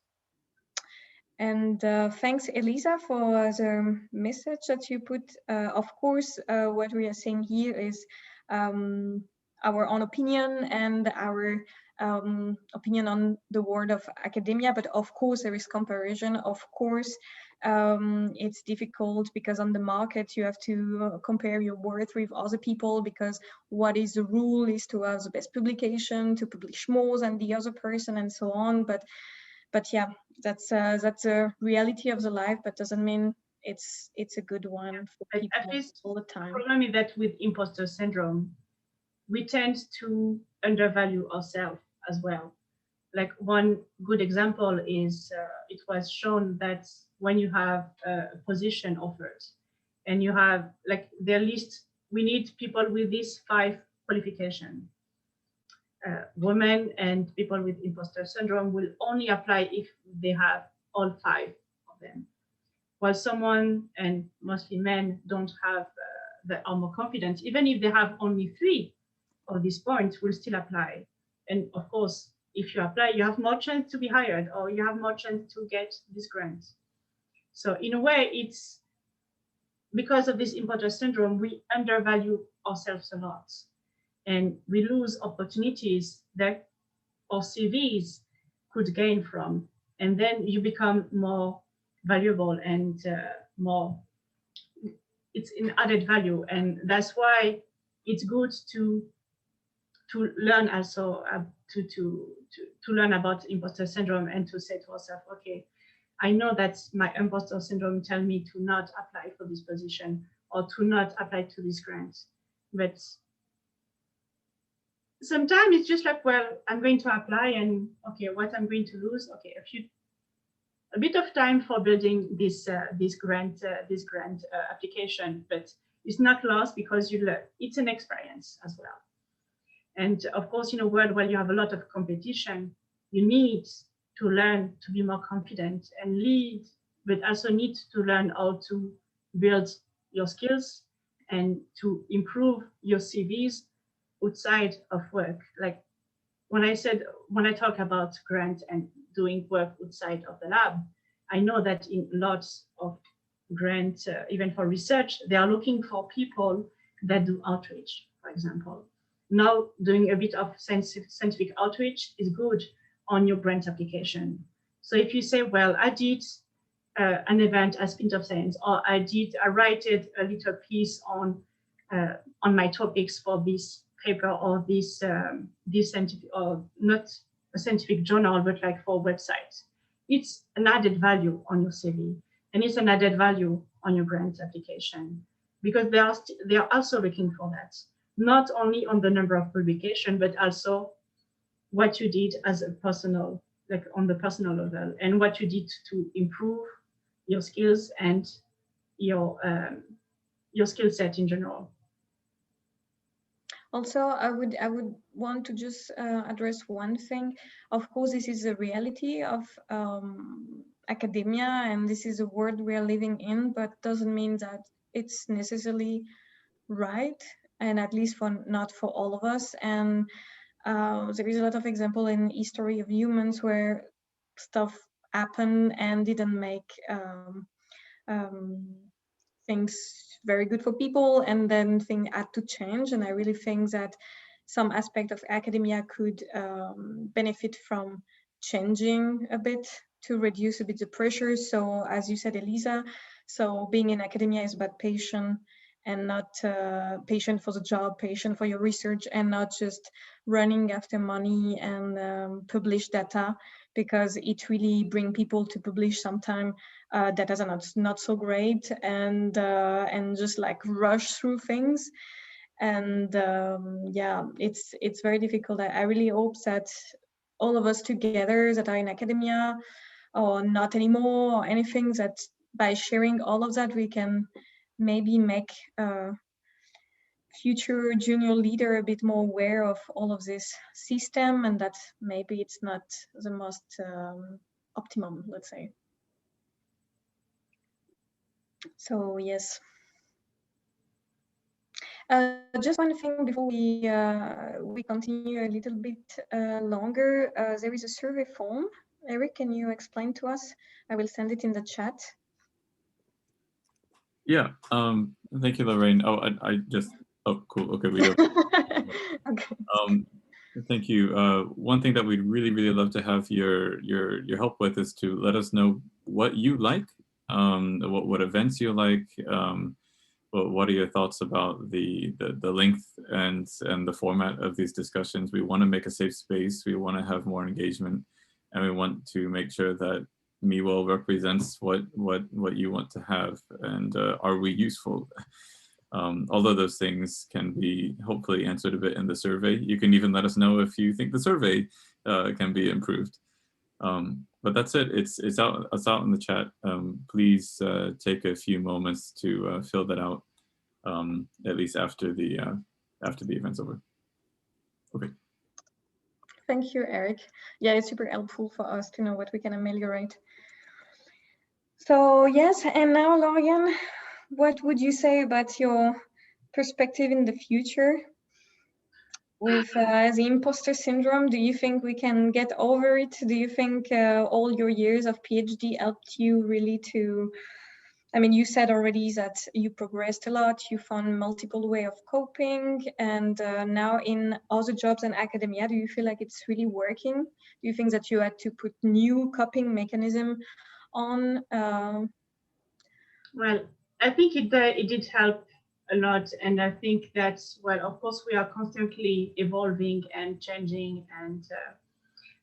And thanks, Elisa, for the message that you put. Of course, what we are saying here is our own opinion and our opinion on the world of academia. But of course, there is comparison. Of course, it's difficult because on the market, you have to compare your worth with other people, because what is the rule is to have the best publication, to publish more than the other person, and so on. But yeah, that's a reality of the life, but doesn't mean it's a good one for people At least all the time. The problem is that with imposter syndrome, we tend to undervalue ourselves as well. Like one good example is it was shown that when you have a position offered and you have like their list, we need people with these 5 qualifications. Women and people with imposter syndrome will only apply if they have all 5 of them. While someone, and mostly men, don't have are more confident, even if they have only 3 of these points, will still apply. And of course, if you apply, you have more chance to be hired, or you have more chance to get this grant. So in a way, it's because of this imposter syndrome, we undervalue ourselves a lot. And we lose opportunities that our CVs could gain from. And then you become more valuable and more, it's an added value. And that's why it's good to learn also, to learn about imposter syndrome and to say to ourselves, okay, I know that my imposter syndrome tells me to not apply for this position or to not apply to this grant. But sometimes it's just like, well, I'm going to apply and okay, what I'm going to lose? Okay, a bit of time for building this grant application, but it's not lost because you learn. It's an experience as well. And of course, in a world where you have a lot of competition, you need to learn to be more confident and lead, but also need to learn how to build your skills and to improve your CVs outside of work. Like when I talk about grant and doing work outside of the lab, I know that in lots of grants, even for research, they are looking for people that do outreach, for example. Now doing a bit of scientific outreach is good on your grant application. So if you say, well, I did an event as Pint of Science, or I wrote a little piece on my topics for this paper or this scientific, or not a scientific journal, but like for websites. It's an added value on your CV, and it's an added value on your grant application, because they are also looking for that, not only on the number of publication, but also what you did as a personal, like on the personal level, and what you did to improve your skills and your skill set in general. Also, I would want to just address one thing. Of course, this is the reality of academia, and this is a world we are living in, but doesn't mean that it's necessarily right, and at least not for all of us. And there is a lot of example in history of humans where stuff happened and didn't make things very good for people, and then things had to change. And I really think that some aspect of academia could benefit from changing a bit to reduce a bit the pressure. So as you said, Elisa, so being in academia is about passion, and not patient for the job, patient for your research, and not just running after money and publish data, because it really bring people to publish sometimes data are not so great, and just like rush through things. And yeah, it's very difficult. I really hope that all of us together that are in academia or not anymore or anything, that by sharing all of that we can maybe make future junior leader a bit more aware of all of this system, and that maybe it's not the most optimum, let's say. So yes. Just one thing before we continue a little bit longer. There is a survey form. Eric, can you explain to us? I will send it in the chat. Yeah, thank you, Lorraine. Oh, I just, oh, cool. Okay, we do. Okay. Thank you. One thing that we'd really, really love to have your help with is to let us know what you like, what events you like. What are your thoughts about the length and the format of these discussions? We want to make a safe space. We want to have more engagement, and we want to make sure that MeWell represents what you want to have, and are we useful? Although those things can be hopefully answered a bit in the survey. You can even let us know if you think the survey can be improved. But that's it. It's out in the chat. Please take a few moments to fill that out, at least after the event's over. Okay. Thank you, Eric. Yeah, it's super helpful for us to know what we can ameliorate. So yes, and now Lauriane, what would you say about your perspective in the future with the imposter syndrome? Do you think we can get over it? Do you think all your years of PhD helped you really to, I mean, you said already that you progressed a lot, you found multiple ways of coping, and now in other jobs and academia, do you feel like it's really working? Do you think that you had to put new coping mechanism on? Well, I think it did help a lot, and I think that, well, of course, we are constantly evolving and changing, and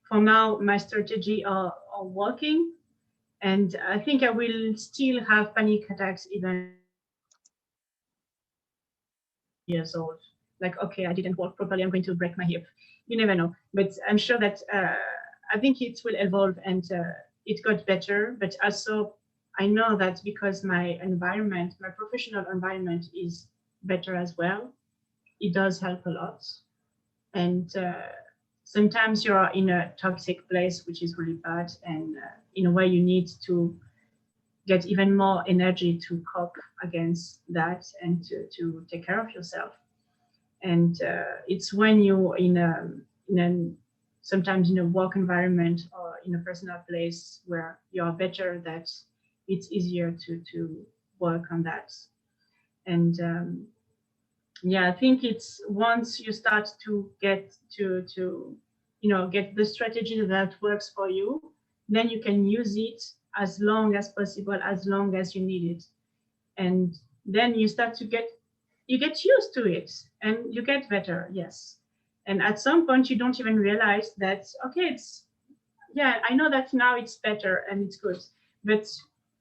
for now, my strategy are working, and I think I will still have panic attacks even years old. Like, okay, I didn't walk properly, I'm going to break my hip. You never know, but I'm sure that I think it will evolve, and it got better, but also I know that because my environment, my professional environment is better as well, it does help a lot. And sometimes you're in a toxic place, which is really bad. And in a way, you need to get even more energy to cope against that and to take care of yourself. And it's when you're sometimes in a work environment or in a personal place where you are better, that it's easier to work on that. And yeah, I think it's once you start to get get the strategy that works for you, then you can use it as long as possible, as long as you need it. And then you start to get used to it and you get better, yes. And at some point you don't even realize that, okay, I know that now it's better and it's good. But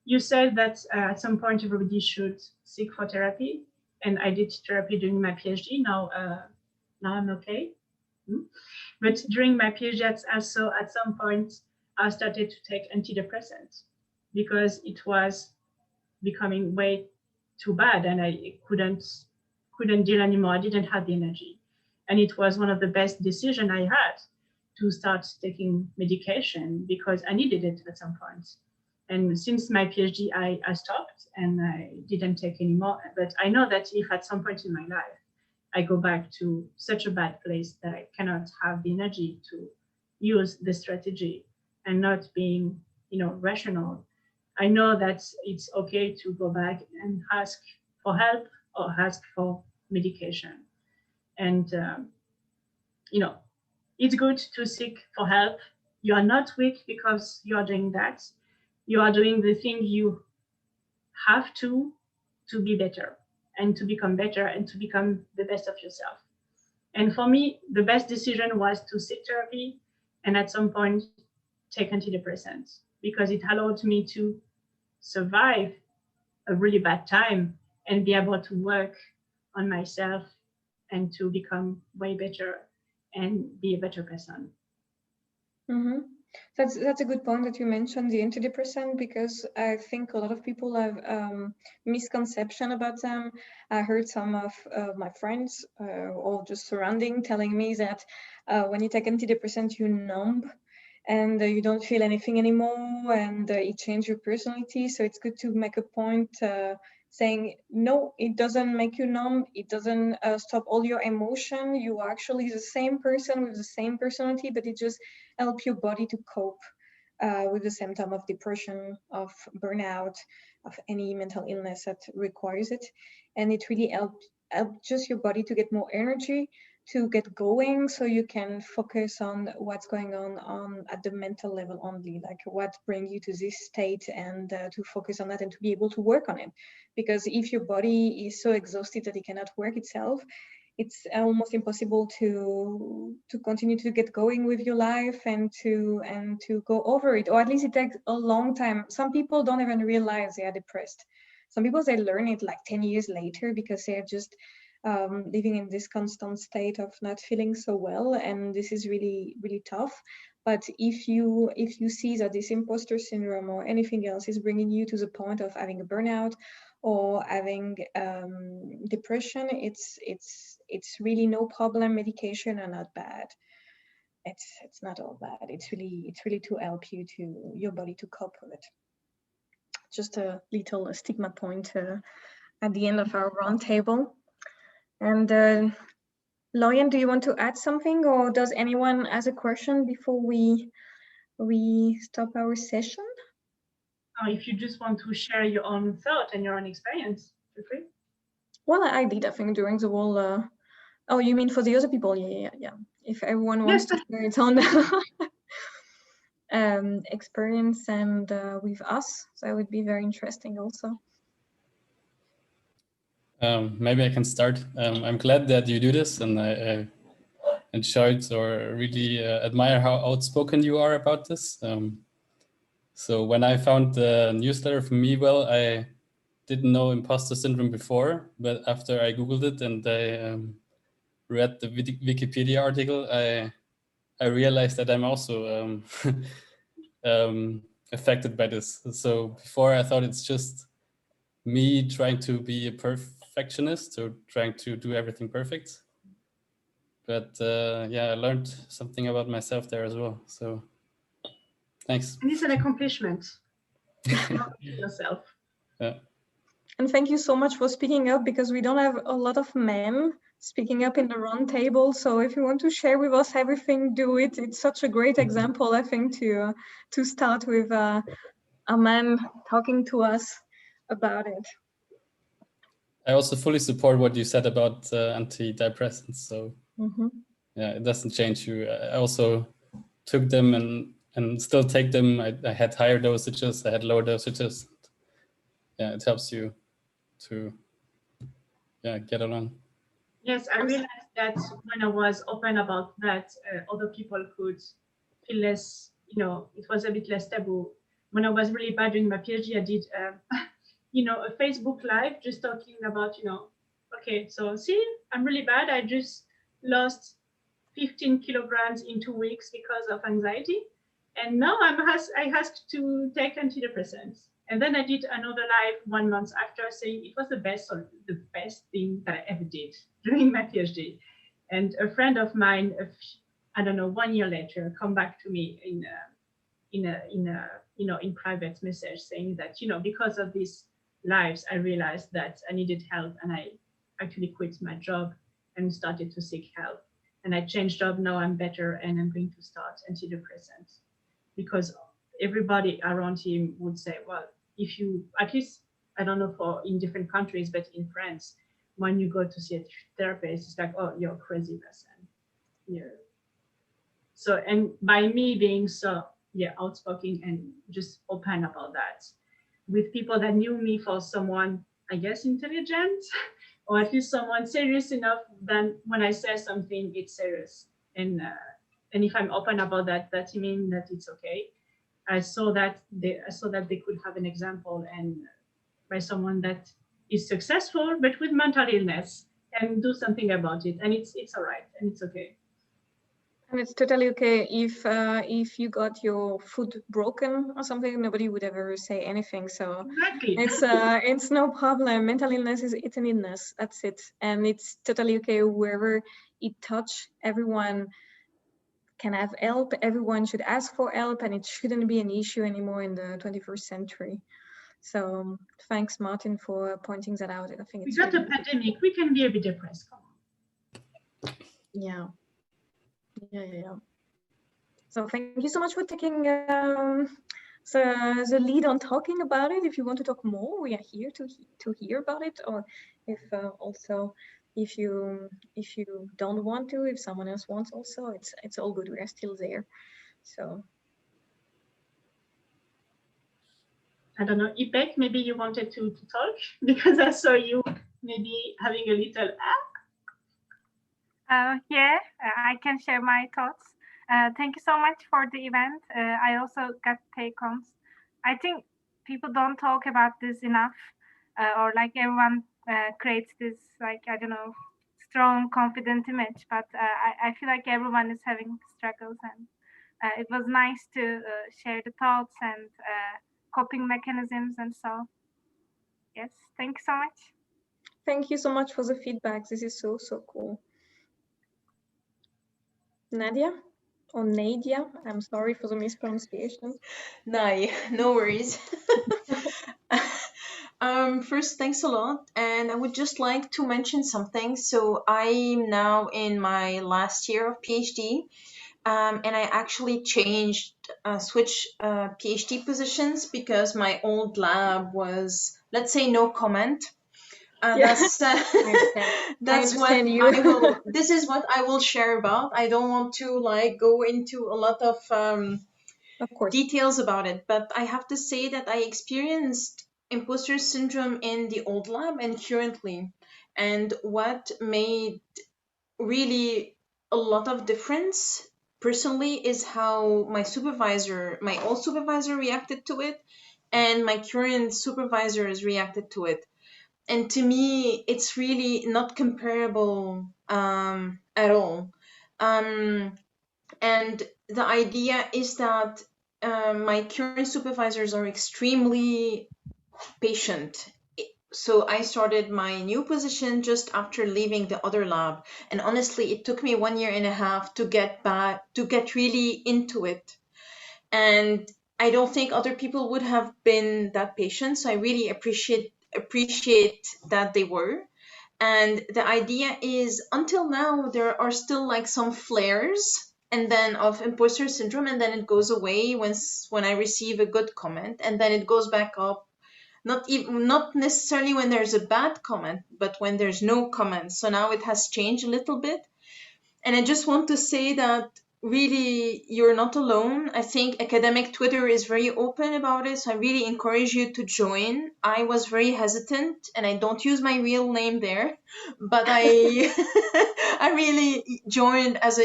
you said that at some point everybody should seek for therapy, and I did therapy during my PhD. Now I'm okay. But during my PhD, also at some point I started to take antidepressants because it was becoming way too bad, and I couldn't deal anymore. I didn't have the energy, and it was one of the best decisions I had to start taking medication because I needed it at some point. And since my PhD, I stopped and I didn't take anymore. But I know that if at some point in my life I go back to such a bad place that I cannot have the energy to use the strategy and not being, rational. I know that it's okay to go back and ask for help or ask for medication. And, it's good to seek for help. You are not weak because you are doing that. You are doing the thing you have to be better and to become better and to become the best of yourself. And for me, the best decision was to seek therapy and at some point take antidepressants because it allowed me to survive a really bad time and be able to work on myself and to become way better and be a better person. Mm-hmm. That's a good point that you mentioned the antidepressant, because I think a lot of people have misconception about them. I heard some of my friends or just surrounding telling me that when you take antidepressant, you numb and you don't feel anything anymore, and it changes your personality. So it's good to make a point saying, no, it doesn't make you numb. It doesn't stop all your emotion. You are actually the same person with the same personality, but it just helps your body to cope with the symptom of depression, of burnout, of any mental illness that requires it. And it really helps just your body to get more energy, to get going, so you can focus on what's going on at the mental level only, like what brings you to this state, and to focus on that and to be able to work on it. Because if your body is so exhausted that it cannot work itself, it's almost impossible to continue to get going with your life and to go over it, or at least it takes a long time. Some people don't even realize they are depressed. Some people, they learn it like 10 years later because they're just living in this constant state of not feeling so well, and this is really, really tough. But if you see that this imposter syndrome or anything else is bringing you to the point of having a burnout or having depression, it's really no problem. Medication are not bad. It's not all bad. It's really to help you to your body to cope with it. Just a little stigma point at the end of our round table. And Lauriane, do you want to add something, or does anyone ask a question before we stop our session? If you just want to share your own thought and your own experience, feel free. Well, I did, I think, during the whole. Oh, you mean for the other people? Yeah. If everyone wants to share its own experience and with us, so it would be very interesting also. Maybe I can start. I'm glad that you do this, and I enjoyed or really admire how outspoken you are about this. So when I found the newsletter from MeWell, I didn't know imposter syndrome before, but after I Googled it and I read the Wikipedia article, I realized that I'm also affected by this. So before I thought it's just me trying to be a perfectionist or trying to do everything perfect. But yeah, I learned something about myself there as well. So thanks. And it's an accomplishment. Yourself. Yeah. And thank you so much for speaking up, because we don't have a lot of men speaking up in the round table. So if you want to share with us everything, do it. It's such a great example, I think, to start with a man talking to us about it. I also fully support what you said about antidepressants. So yeah, it doesn't change you. I also took them and still take them. I had higher dosages, I had lower dosages. Yeah, it helps you to get along. Yes, I realized that when I was open about that, other people could feel less, it was a bit less taboo. When I was really bad during my PhD, I did, a Facebook Live just talking about, okay, so see, I'm really bad. I just lost 15 kilograms in 2 weeks because of anxiety. And now I asked to take antidepressants. And then I did another live 1 month after, saying it was the best thing that I ever did during my PhD. And a friend of mine, 1 year later, come back to me in private message saying that, because of these lives, I realized that I needed help, and I actually quit my job and started to seek help. And I changed job. Now I'm better, and I'm going to start antidepressants, because everybody around him would say, well, if you, at least, I don't know for in different countries, but in France, when you go to see a therapist, it's like, oh, you're a crazy person. Yeah. So, and by me being so, outspoken and just open about that, with people that knew me for someone, I guess, intelligent, or at least someone serious enough, then when I say something, it's serious. And if I'm open about that, that means that it's okay. I saw that they could have an example, and by someone that is successful but with mental illness, and do something about it, and it's all right, and it's okay. And it's totally okay if you got your foot broken or something, nobody would ever say anything. So Exactly. it's no problem. Mental illness it's an illness. That's it. And it's totally okay wherever it touch. Everyone can have help. Everyone should ask for help, and it shouldn't be an issue anymore in the 21st century. So thanks, Martin, for pointing that out. I think it's we got really a pandemic. We can be a bit depressed. Come on. Yeah. So thank you so much for taking the lead on talking about it. If you want to talk more, we are here to hear about it. Or if also if you don't want to, if someone else wants, also it's all good. We are still there. So I don't know, Ipek, maybe you wanted to talk because I saw you maybe having a little. Yeah, I can share my thoughts. Thank you so much for the event. I also got take-ons. I think people don't talk about this enough, or like everyone creates this, like, I don't know, strong, confident image, but I feel like everyone is having struggles, and it was nice to share the thoughts and coping mechanisms and so. Yes, thank you so much. Thank you so much for the feedback. This is so cool. Nadia or Nadia, I'm sorry for the mispronunciation. No, no worries. First, thanks a lot. And I would just like to mention something. So I'm now in my last year of PhD. And I actually switched PhD positions because my old lab was, let's say, no comment. That's what you. I will. This is what I will share about. I don't want to like go into a lot of course, details about it, but I have to say that I experienced imposter syndrome in the old lab and currently, and what made really a lot of difference personally is how my old supervisor reacted to it, and my current supervisors reacted to it. And to me, it's really not comparable at all. And the idea is that my current supervisors are extremely patient. So I started my new position just after leaving the other lab. And honestly, it took me 1.5 years to get really into it. And I don't think other people would have been that patient. So I really appreciate that they were. And the idea is, until now, there are still like some flares and then of imposter syndrome, and then it goes away when I receive a good comment, and then it goes back up. Not necessarily when there's a bad comment, but when there's no comment. So now it has changed a little bit. And I just want to say that really you're not alone. I think academic Twitter is very open about it, so I really encourage you to join. I was very hesitant and I don't use my real name there, but I I really joined as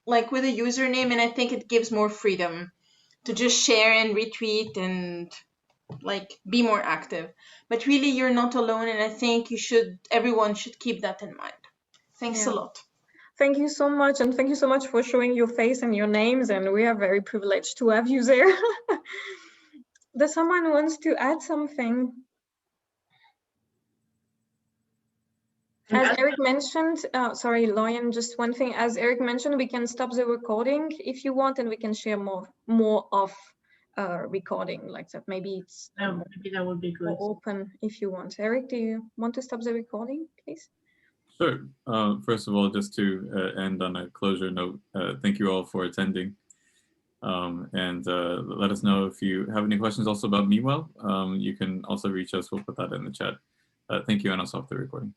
with a username, and I think it gives more freedom to just share and retweet and like be more active. But really you're not alone, and I think everyone should keep that in mind. Thanks a lot. Thank you so much, and thank you so much for showing your face and your names, and we are very privileged to have you there. Does someone wants to add something? As Eric mentioned, sorry, Lauriane, just one thing. As Eric mentioned, we can stop the recording if you want, and we can share more of recording like that. Maybe it's maybe that would be good. Open if you want. Eric, do you want to stop the recording, please? Sure. First of all, just to end on a closure note, thank you all for attending. And let us know if you have any questions also about MeWell. You can also reach us. We'll put that in the chat. Thank you, and I'll stop the recording.